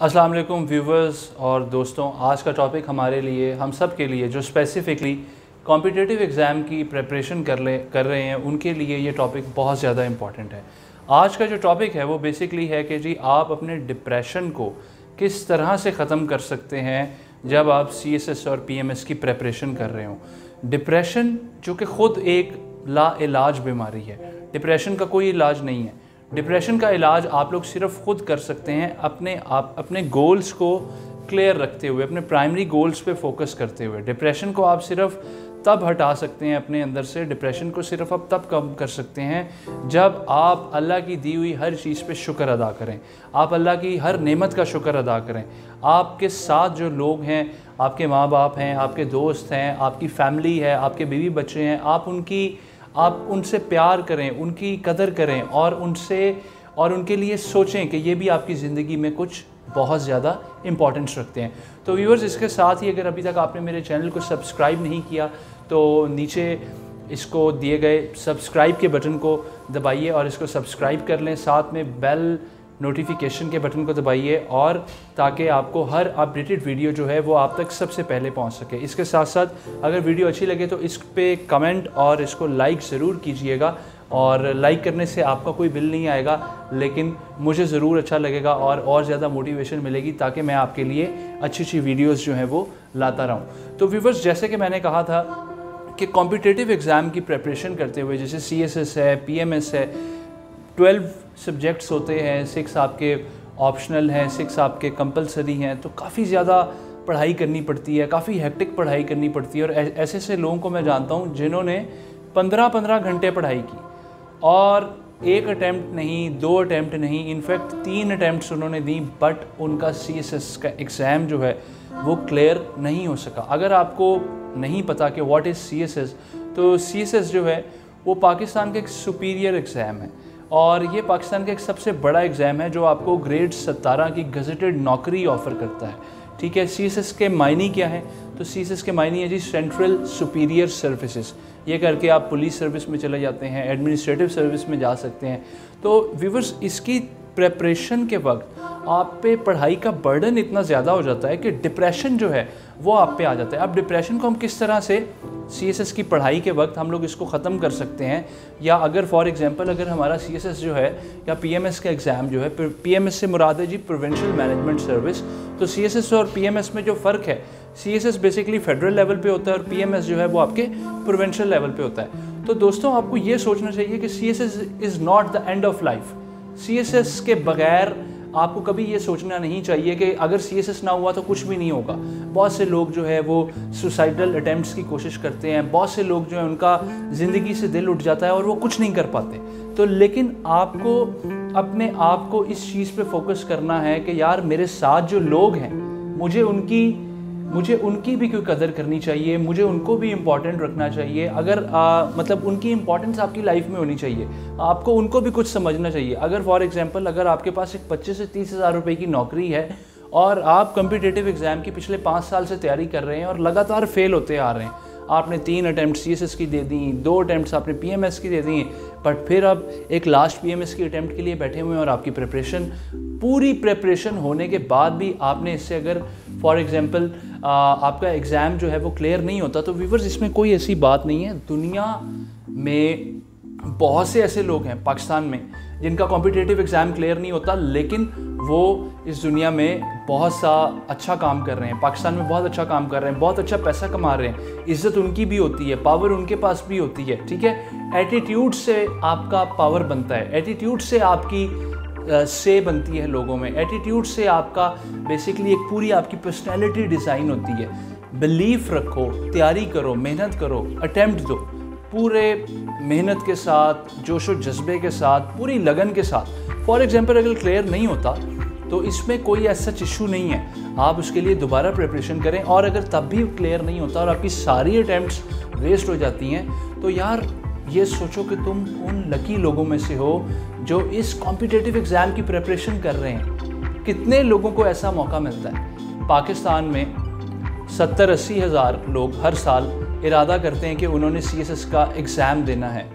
अस्सलाम वालेकुम व्यूवर्स और दोस्तों, आज का टॉपिक हमारे लिए, हम सब के लिए जो स्पेसिफ़िकली कॉम्पिटिटिव एग्ज़ाम की प्रिपरेशन कर रहे हैं उनके लिए ये टॉपिक बहुत ज़्यादा इम्पॉर्टेंट है। आज का जो टॉपिक है वो बेसिकली है कि जी आप अपने डिप्रेशन को किस तरह से ख़त्म कर सकते हैं जब आप CSS और PMS की प्रिपरेशन कर रहे हो। डिप्रेशन जो कि ख़ुद एक लाइलाज बीमारी है, डिप्रेशन का कोई इलाज नहीं है। डिप्रेशन का इलाज आप लोग सिर्फ खुद कर सकते हैं अपने गोल्स को क्लियर रखते हुए, अपने प्राइमरी गोल्स पे फोकस करते हुए। डिप्रेशन को आप सिर्फ तब हटा सकते हैं अपने अंदर से, डिप्रेशन को सिर्फ आप तब कम कर सकते हैं जब आप अल्लाह की दी हुई हर चीज़ पे शुक्र अदा करें, आप अल्लाह की हर नेमत का शुक्र अदा करें। आपके साथ जो लोग हैं, आपके माँ बाप हैं, आपके दोस्त हैं, आपकी फैमिली है, आपके बीवी बच्चे हैं, आप उनसे प्यार करें, उनकी कदर करें और उनके लिए सोचें कि ये भी आपकी ज़िंदगी में कुछ बहुत ज़्यादा इम्पोर्टेंस रखते हैं। तो व्यूअर्स, इसके साथ ही अगर अभी तक आपने मेरे चैनल को सब्सक्राइब नहीं किया तो नीचे इसको दिए गए सब्सक्राइब के बटन को दबाइए और इसको सब्सक्राइब कर लें। साथ में बेल नोटिफिकेशन के बटन को दबाइए और ताकि आपको हर अपडेटेड वीडियो जो है वो आप तक सबसे पहले पहुंच सके। इसके साथ साथ अगर वीडियो अच्छी लगे तो इस पे कमेंट और इसको लाइक ज़रूर कीजिएगा। और लाइक करने से आपका कोई बिल नहीं आएगा, लेकिन मुझे ज़रूर अच्छा लगेगा और ज़्यादा मोटिवेशन मिलेगी ताकि मैं आपके लिए अच्छी अच्छी वीडियोज़ जो हैं वो लाता रहूँ। तो व्यूअर्स, जैसे कि मैंने कहा था कि कॉम्पिटिटिव एग्ज़ाम की प्रिपरेशन करते हुए, जैसे CSS है, PMS है, 12 सब्जेक्ट्स होते हैं, 6 आपके ऑप्शनल हैं, 6 आपके कंपलसरी हैं, तो काफ़ी ज़्यादा पढ़ाई करनी पड़ती है, काफ़ी हेक्टिक पढ़ाई करनी पड़ती है। और ऐसे ऐसे लोगों को मैं जानता हूँ जिन्होंने 15-15 घंटे पढ़ाई की और 1 अटैम्प्ट नहीं, 2 अटैम्प्ट नहीं, इनफैक्ट 3 अटैम्प्ट्स उन्होंने दी, बट उनका CSS का एग्ज़ाम जो है वो क्लियर नहीं हो सका। अगर आपको नहीं पता कि व्हाट इज़ CSS, तो CSS जो है वो पाकिस्तान का एक सुपीरियर एग्ज़ाम है और ये पाकिस्तान का एक सबसे बड़ा एग्ज़ाम है जो आपको ग्रेड 17 की गज़ेटेड नौकरी ऑफ़र करता है। ठीक है, CSS के मायने क्या है? तो CSS के मायने है जी सेंट्रल सुपीरियर सर्विसेज। ये करके आप पुलिस सर्विस में चले जाते हैं, एडमिनिस्ट्रेटिव सर्विस में जा सकते हैं। तो व्यूअर्स, इसकी प्रिपरेशन के वक्त आप पे पढ़ाई का बर्डन इतना ज़्यादा हो जाता है कि डिप्रेशन जो है वो आप पे आ जाता है। अब डिप्रेशन को हम किस तरह से CSS की पढ़ाई के वक्त हम लोग इसको ख़त्म कर सकते हैं, या अगर फॉर एग्जांपल अगर हमारा CSS जो है या PMS का एग्ज़ाम जो है, PMS से मुराद है जी प्रोविंशियल मैनेजमेंट सर्विस। तो CSS और PMS में जो फ़र्क है, CSS बेसिकली फेडरल लेवल पे होता है और PMS जो है वो आपके प्रोविंशियल लेवल पे होता है। तो दोस्तों, आपको ये सोचना चाहिए कि CSS is not the end of life. CSS के बगैर आपको कभी ये सोचना नहीं चाहिए कि अगर CSS ना हुआ तो कुछ भी नहीं होगा। बहुत से लोग जो है वो सुसाइडल अटैम्प्ट्स की कोशिश करते हैं, बहुत से लोग जो है उनका ज़िंदगी से दिल उठ जाता है और वो कुछ नहीं कर पाते। तो लेकिन आपको अपने आप को इस चीज़ पे फोकस करना है कि यार मेरे साथ जो लोग हैं, मुझे उनकी भी कोई कदर करनी चाहिए, मुझे उनको भी इम्पोर्टेंट रखना चाहिए। अगर मतलब उनकी इम्पोर्टेंस आपकी लाइफ में होनी चाहिए, आपको उनको भी कुछ समझना चाहिए। अगर फॉर एग्जांपल अगर आपके पास एक 25 से 30 हज़ार रुपये की नौकरी है और आप कॉम्पिटिटिव एग्ज़ाम की पिछले 5 साल से तैयारी कर रहे हैं और लगातार फेल होते आ रहे हैं, आपने 3 अटैम्प्ट CSS की दे दी, 2 अटैम्प्ट्स आपने PMS की दे दी, बट फिर अब एक लास्ट PMS की अटैम्प्ट के लिए बैठे हुए हैं और आपकी पूरी प्रिपरेशन होने के बाद भी आपने इससे अगर फॉर एग्जांपल आपका एग्ज़ाम जो है वो क्लियर नहीं होता, तो व्यूअर्स इसमें कोई ऐसी बात नहीं है। दुनिया में बहुत से ऐसे लोग हैं पाकिस्तान में जिनका कॉम्पिटिटिव एग्ज़ाम क्लियर नहीं होता, लेकिन वो इस दुनिया में बहुत सा अच्छा काम कर रहे हैं, पाकिस्तान में बहुत अच्छा काम कर रहे हैं, बहुत अच्छा पैसा कमा रहे हैं, इज़्ज़त उनकी भी होती है, पावर उनके पास भी होती है। ठीक है, एटीट्यूड से आपका पावर बनता है, एटीट्यूड से आपकी से बनती है लोगों में, एटीट्यूड से आपका बेसिकली एक पूरी आपकी पर्सनैलिटी डिज़ाइन होती है। बिलीफ रखो, तैयारी करो, मेहनत करो, अटेम्प्ट दो, पूरे मेहनत के साथ, जोश व जज्बे के साथ, पूरी लगन के साथ। फॉर एग्जांपल अगर क्लियर नहीं होता तो इसमें कोई ऐसा इशू नहीं है, आप उसके लिए दोबारा प्रिपरेशन करें। और अगर तब भी क्लियर नहीं होता और आपकी सारी अटैम्प्ट्स वेस्ट हो जाती हैं, तो यार ये सोचो कि तुम उन लकी लोगों में से हो जो इस कॉम्पिटिटिव एग्ज़ाम की प्रिपरेशन कर रहे हैं। कितने लोगों को ऐसा मौका मिलता है? पाकिस्तान में 70-80 हज़ार लोग हर साल इरादा करते हैं कि उन्होंने CSS का एग्ज़ाम देना है।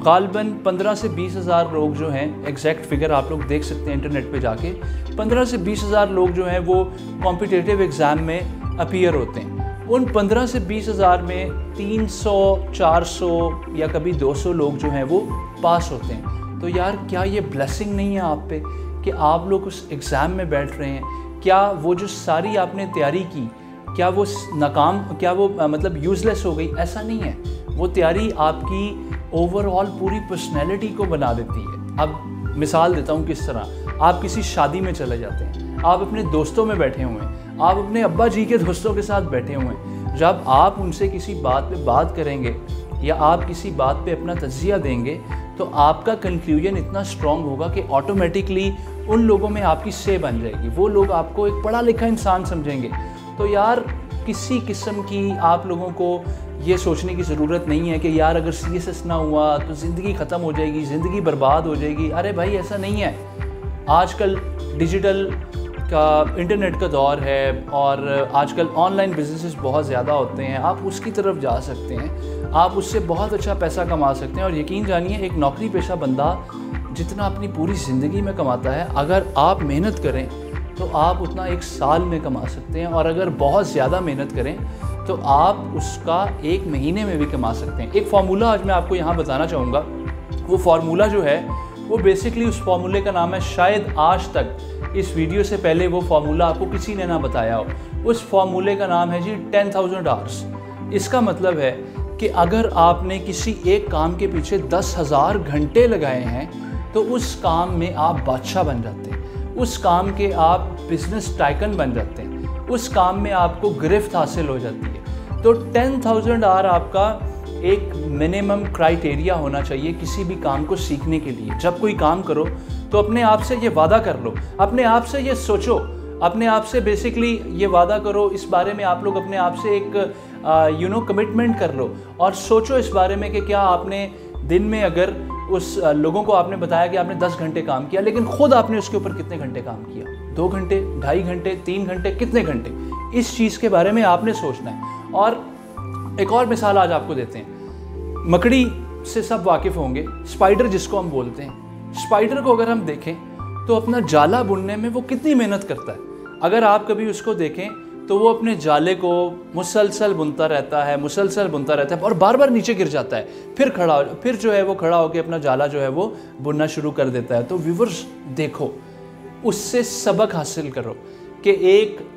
गालबन 15 से 20 हज़ार लोग जो हैं, एग्जैक्ट फिगर आप लोग देख सकते हैं इंटरनेट पे जाके, 15 से 20 हज़ार लोग जो हैं वो कॉम्पिटिटिव एग्ज़ाम में अपीयर होते हैं। उन 15 से 20 हज़ार में 300, 400 या कभी 200 लोग जो हैं वो पास होते हैं। तो यार क्या ये ब्लेसिंग नहीं है आप पे कि आप लोग उस एग्ज़ाम में बैठ रहे हैं? क्या वो जो सारी आपने तैयारी की, क्या वो नाकाम, क्या वो मतलब यूज़लेस हो गई? ऐसा नहीं है। वो तैयारी आपकी ओवरऑल पूरी पर्सनैलिटी को बना देती है। अब मिसाल देता हूँ किस तरह। आप किसी शादी में चले जाते हैं, आप अपने दोस्तों में बैठे हुए हैं, आप अपने अब्बा जी के दोस्तों के साथ बैठे हुए हैं। जब आप उनसे किसी बात पे बात करेंगे या आप किसी बात पे अपना तज़किया देंगे तो आपका कंक्लूजन इतना स्ट्रॉन्ग होगा कि ऑटोमेटिकली उन लोगों में आपकी से बन जाएगी। वो लोग आपको एक पढ़ा लिखा इंसान समझेंगे। तो यार किसी किस्म की आप लोगों को ये सोचने की ज़रूरत नहीं है कि यार अगर CSS ना हुआ तो ज़िंदगी ख़त्म हो जाएगी, ज़िंदगी बर्बाद हो जाएगी। अरे भाई ऐसा नहीं है। आजकल डिजिटल का, इंटरनेट का दौर है और आजकल ऑनलाइन बिजनेसेस बहुत ज़्यादा होते हैं। आप उसकी तरफ जा सकते हैं, आप उससे बहुत अच्छा पैसा कमा सकते हैं। और यकीन जानिए एक नौकरी पेशा बंदा जितना अपनी पूरी ज़िंदगी में कमाता है, अगर आप मेहनत करें तो आप उतना एक साल में कमा सकते हैं। और अगर बहुत ज़्यादा मेहनत करें तो आप उसका एक महीने में भी कमा सकते हैं। एक फार्मूला आज मैं आपको यहाँ बताना चाहूँगा। वो फार्मूला जो है वो बेसिकली, उस फार्मूले का नाम है, शायद आज तक इस वीडियो से पहले वो फार्मूला आपको किसी ने ना बताया हो। उस फार्मूले का नाम है जी 10,000 आवर्स। इसका मतलब है कि अगर आपने किसी एक काम के पीछे 10,000 घंटे लगाए हैं तो उस काम में आप बादशाह बन जाते हैं, उस काम के आप बिजनेस टाइकन बन जाते हैं, उस काम में आपको गिरफ्त हासिल हो जाती है। तो 10,000 आवर आपका एक मिनिमम क्राइटेरिया होना चाहिए किसी भी काम को सीखने के लिए। जब कोई काम करो तो अपने आप से ये वादा कर लो, अपने आप से ये सोचो, अपने आप से बेसिकली ये वादा करो, इस बारे में आप लोग अपने आप से एक कमिटमेंट कर लो और सोचो इस बारे में कि क्या आपने दिन में, अगर उस लोगों को आपने बताया कि आपने 10 घंटे काम किया, लेकिन खुद आपने उसके ऊपर कितने घंटे काम किया? 2 घंटे, 2.5 घंटे, 3 घंटे, कितने घंटे? इस चीज़ के बारे में आपने सोचना है। और एक और मिसाल आज आपको देते हैं। मकड़ी से सब वाकिफ़ होंगे, स्पाइडर जिसको हम बोलते हैं। स्पाइडर को अगर हम देखें तो अपना जाला बुनने में वो कितनी मेहनत करता है। अगर आप कभी उसको देखें तो वो अपने जाले को मुसलसल बुनता रहता है, मुसलसल बुनता रहता है और बार बार नीचे गिर जाता है, फिर जो है वो खड़ा होकर अपना जाला जो है वो बुनना शुरू कर देता है। तो व्यूवर्स देखो, उससे सबक हासिल करो कि एक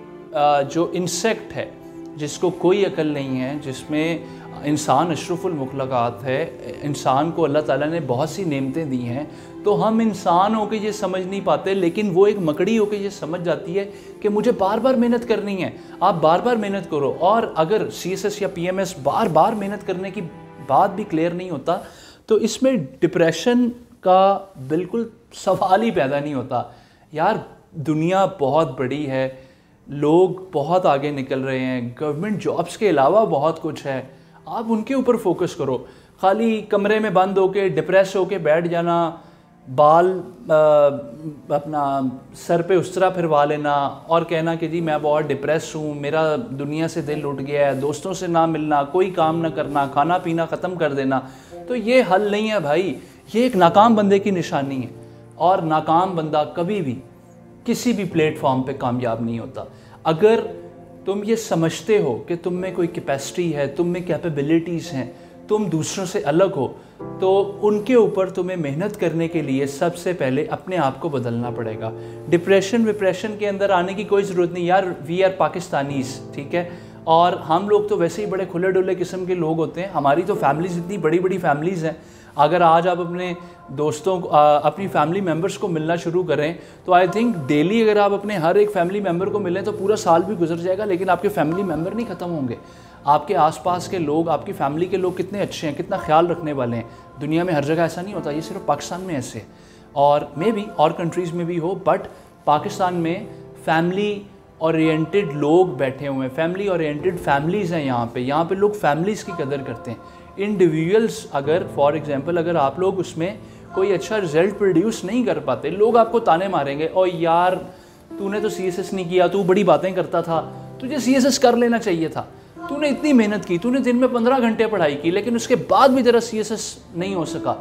जो इंसेक्ट है जिसको कोई अकल नहीं है, जिसमें इंसान अशरफुल मुखलकात है, इंसान को अल्लाह ताला ने बहुत सी नेमतें दी हैं, तो हम इंसान होकर ये समझ नहीं पाते, लेकिन वो एक मकड़ी होकर ये समझ जाती है कि मुझे बार बार मेहनत करनी है। आप बार बार मेहनत करो। और अगर CSS या PMS बार बार मेहनत करने की बात भी क्लियर नहीं होता तो इसमें डिप्रेशन का बिल्कुल सवाल ही पैदा नहीं होता। यार दुनिया बहुत बड़ी है, लोग बहुत आगे निकल रहे हैं, गवर्नमेंट जॉब्स के अलावा बहुत कुछ है, आप उनके ऊपर फोकस करो। खाली कमरे में बंद होके डिप्रेस होके बैठ जाना, बाल अपना सर पे उस तरह फिरवा लेना और कहना कि जी मैं बहुत डिप्रेस हूँ, मेरा दुनिया से दिल उठ गया है, दोस्तों से ना मिलना, कोई काम ना करना, खाना पीना ख़त्म कर देना, तो ये हल नहीं है भाई। ये एक नाकाम बंदे की निशानी है और नाकाम बंदा कभी भी किसी भी प्लेटफॉर्म पे कामयाब नहीं होता। अगर तुम ये समझते हो कि तुम में कोई कैपेसिटी है, तुम में कैपेबिलिटीज़ हैं, तुम दूसरों से अलग हो, तो उनके ऊपर तुम्हें मेहनत करने के लिए सबसे पहले अपने आप को बदलना पड़ेगा। डिप्रेशन विप्रेशन के अंदर आने की कोई ज़रूरत नहीं यार। वी आर पाकिस्तानीज़, ठीक है, और हम लोग तो वैसे ही बड़े खुले डुले किस्म के लोग होते हैं। हमारी तो फैमिलीज़ इतनी बड़ी बड़ी फैमिलीज़ हैं। अगर आज आप अपने दोस्तों को, अपनी फैमिली मेम्बर्स को मिलना शुरू करें तो आई थिंक डेली अगर आप अपने हर एक फैमिली मेम्बर को मिलें तो पूरा साल भी गुजर जाएगा, लेकिन आपके फैमिली मेम्बर नहीं ख़त्म होंगे। आपके आसपास के लोग, आपकी फैमिली के लोग कितने अच्छे हैं, कितना ख्याल रखने वाले हैं। दुनिया में हर जगह ऐसा नहीं होता, ये सिर्फ पाकिस्तान में ऐसे है और मे बी और कंट्रीज़ में भी हो, बट पाकिस्तान में फैमिली ओरिएंटेड लोग बैठे हुए हैं, फैमिली ओरिएंटेड फैमिलीज़ हैं यहाँ पे लोग फैमिलीज़ की कदर करते हैं। इंडिविजुअल्स, अगर फॉर एग्जांपल अगर आप लोग उसमें कोई अच्छा रिजल्ट प्रोड्यूस नहीं कर पाते, लोग आपको ताने मारेंगे, और यार तूने तो CSS नहीं किया, तू बड़ी बातें करता था, तुझे CSS कर लेना चाहिए था, तूने इतनी मेहनत की, तूने दिन में 15 घंटे पढ़ाई की, लेकिन उसके बाद भी तेरा CSS नहीं हो सका।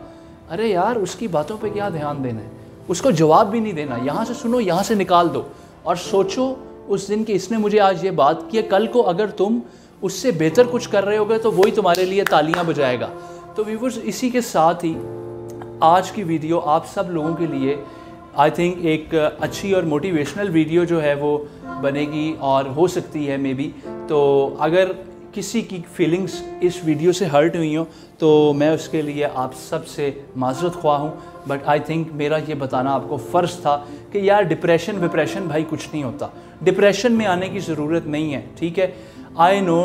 अरे यार उसकी बातों पे क्या ध्यान देना है, उसको जवाब भी नहीं देना, यहाँ से सुनो यहाँ से निकाल दो और सोचो उस दिन कि इसने मुझे आज ये बात की, कल को अगर तुम उससे बेहतर कुछ कर रहे होगे तो वही तुम्हारे लिए तालियां बजाएगा। तो व्यूअर्स, इसी के साथ ही आज की वीडियो आप सब लोगों के लिए आई थिंक एक अच्छी और मोटिवेशनल वीडियो जो है वो बनेगी और हो सकती है मे बी। तो अगर किसी की फीलिंग्स इस वीडियो से हर्ट हुई हो तो मैं उसके लिए आप सब से माज़रत ख्वाह हूँ, बट आई थिंक मेरा ये बताना आपको फ़र्ज़ था कि यार डिप्रेशन भाई कुछ नहीं होता, डिप्रेशन में आने की ज़रूरत नहीं है, ठीक है। आई नो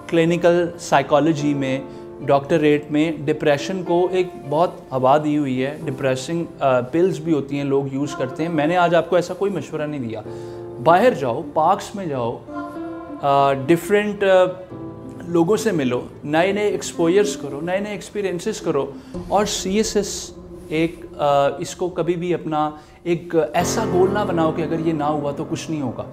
क्लिनिकल साइकोलॉजी में, डॉक्टरेट में डिप्रेशन को एक बहुत हवा दी हुई है, डिप्रेसिंग पिल्स भी होती हैं, लोग यूज़ करते हैं। मैंने आज आपको ऐसा कोई मशवरा नहीं दिया। बाहर जाओ, पार्क्स में जाओ, डिफरेंट लोगों से मिलो, नए नए एक्सपोजर्स करो, नए नए एक्सपीरियंसेस करो और CSS एक इसको कभी भी अपना एक ऐसा गोल ना बनाओ कि अगर ये ना हुआ तो कुछ नहीं होगा।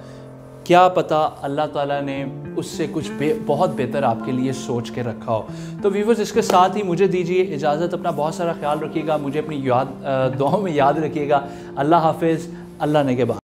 क्या पता अल्लाह ताला ने उससे कुछ बहुत बेहतर आपके लिए सोच के रखा हो। तो व्यूअर्स, इसके साथ ही मुझे दीजिए इजाज़त। अपना बहुत सारा ख्याल रखिएगा, मुझे अपनी दुआओं में याद रखिएगा। अल्लाह हाफिज़, अल्लाह ने के बाद।